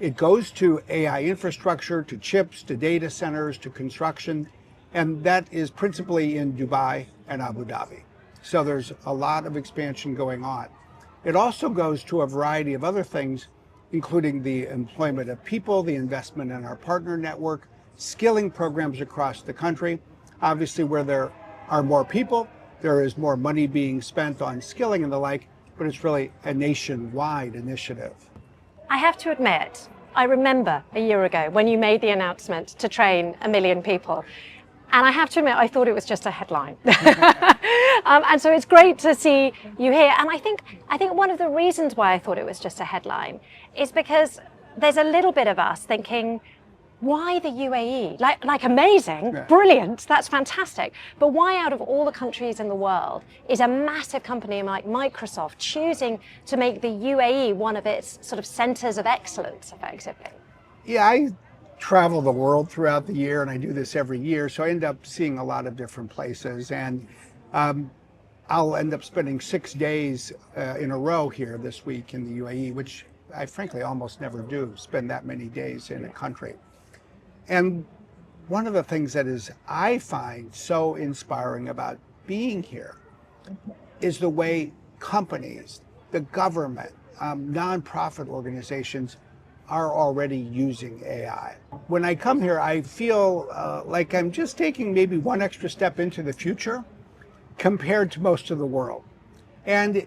It goes to AI infrastructure, to chips, to data centers, to construction, and that is principally in Dubai and Abu Dhabi. So there's a lot of expansion going on. It also goes to a variety of other things, including the employment of people, the investment in our partner network, skilling programs across the country. Obviously, where there are more people, there is more money being spent on skilling and the like, but it's really a nationwide initiative. I have to admit, I remember a year ago when you made the announcement to train 1 million people. And I have to admit, I thought it was just a headline. And so it's great to see you here. And I think one of the reasons why I thought it was just a headline is because there's a little bit of us thinking, why the UAE? Like amazing, Yeah. Brilliant, that's fantastic. But why out of all the countries in the world is a massive company like Microsoft choosing to make the UAE one of its sort of centers of excellence, effectively? Yeah, I travel the world throughout the year, and I do this every year, so I end up seeing a lot of different places. And I'll end up spending 6 days in a row here this week in the UAE, which I frankly almost never do, spend that many days in a country. And one of the things that I find so inspiring about being here is the way companies, the government, nonprofit organizations are already using AI. When I come here, I feel like I'm just taking maybe one extra step into the future compared to most of the world. And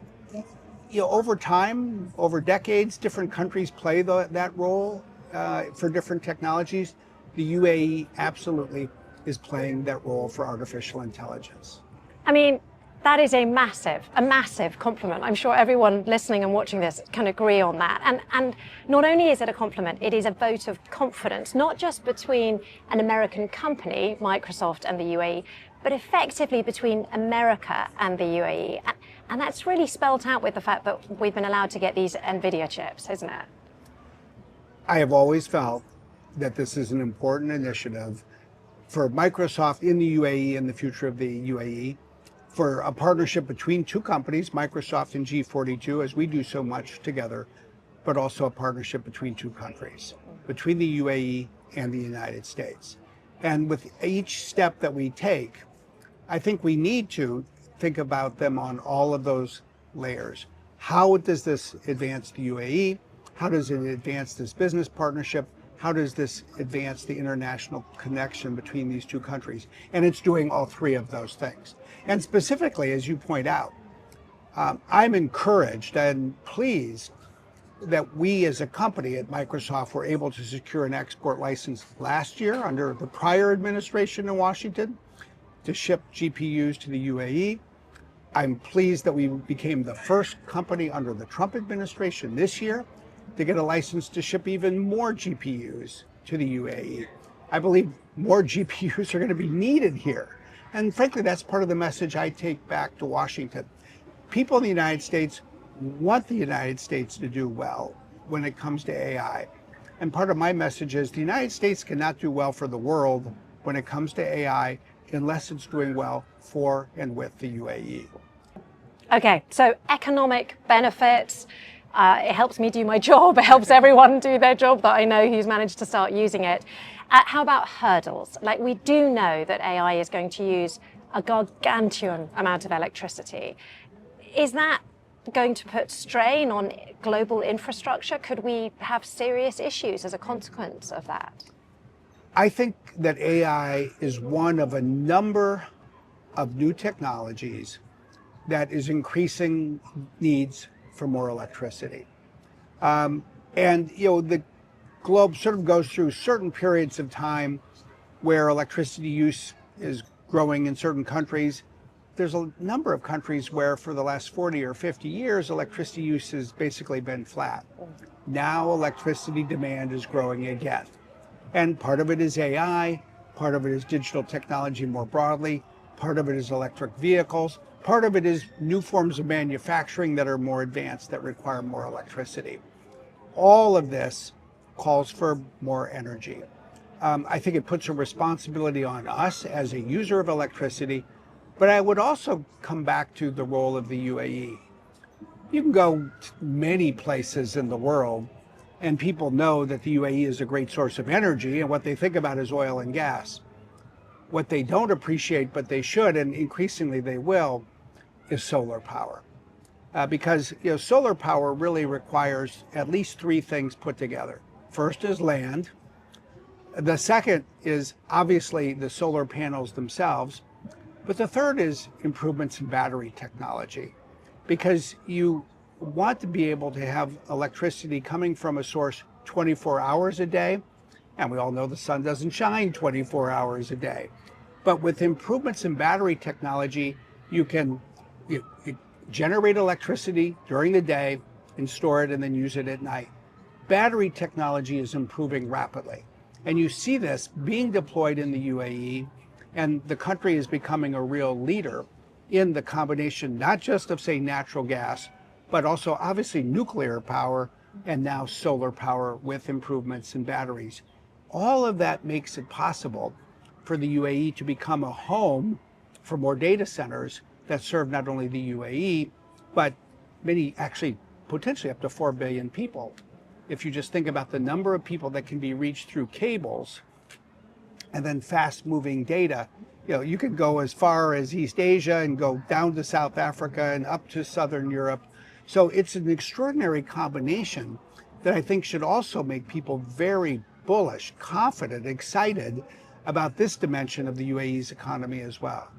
over time, over decades, different countries play that role for different technologies. The UAE absolutely is playing that role for artificial intelligence. I mean, that is a massive compliment. I'm sure everyone listening and watching this can agree on that. And not only is it a compliment, it is a vote of confidence, not just between an American company, Microsoft, and the UAE, but effectively between America and the UAE. And that's really spelled out with the fact that we've been allowed to get these NVIDIA chips, isn't it? I have always felt that this is an important initiative for Microsoft in the UAE and the future of the UAE, for a partnership between two companies, Microsoft and G42, as we do so much together, but also a partnership between two countries, between the UAE and the United States. And with each step that we take, I think we need to think about them on all of those layers. How does this advance the UAE? How does it advance this business partnership? How does this advance the international connection between these two countries? And it's doing all three of those things. And specifically, as you point out, I'm encouraged and pleased that we as a company at Microsoft were able to secure an export license last year under the prior administration in Washington to ship GPUs to the UAE. I'm pleased that we became the first company under the Trump administration this year to get a license to ship even more GPUs to the UAE. I believe more GPUs are going to be needed here. And frankly, that's part of the message I take back to Washington. People in the United States want the United States to do well when it comes to AI. And part of my message is the United States cannot do well for the world when it comes to AI unless it's doing well for and with the UAE. Okay, so economic benefits. It helps me do my job. It helps everyone do their job that I know who's managed to start using it. How about hurdles? Like, we do know that AI is going to use a gargantuan amount of electricity. Is that going to put strain on global infrastructure? Could we have serious issues as a consequence of that? I think that AI is one of a number of new technologies that is increasing needs for more electricity. And the globe sort of goes through certain periods of time where electricity use is growing in certain countries. There's a number of countries where for the last 40 or 50 years, electricity use has basically been flat. Now electricity demand is growing again. And part of it is AI, part of it is digital technology more broadly, part of it is electric vehicles, part of it is new forms of manufacturing that are more advanced, that require more electricity. All of this calls for more energy. I think it puts a responsibility on us as a user of electricity, but I would also come back to the role of the UAE. You can go to many places in the world And people know that the UAE is a great source of energy, and what they think about is oil and gas. What they don't appreciate, but they should, and increasingly they will, is solar power. Because solar power really requires at least three things put together. First is land. The second is obviously the solar panels themselves. But the third is improvements in battery technology, because you want to be able to have electricity coming from a source 24 hours a day. And we all know the sun doesn't shine 24 hours a day. But with improvements in battery technology, you can generate electricity during the day and store it and then use it at night. Battery technology is improving rapidly. And you see this being deployed in the UAE, and the country is becoming a real leader in the combination, not just of, say, natural gas, but also obviously nuclear power and now solar power with improvements in batteries. All of that makes it possible for the UAE to become a home for more data centers that serve not only the UAE, but many, actually potentially up to 4 billion people. If you just think about the number of people that can be reached through cables and then fast moving data, you could go as far as East Asia and go down to South Africa and up to Southern Europe. So it's an extraordinary combination that I think should also make people very bullish, confident, excited about this dimension of the UAE's economy as well.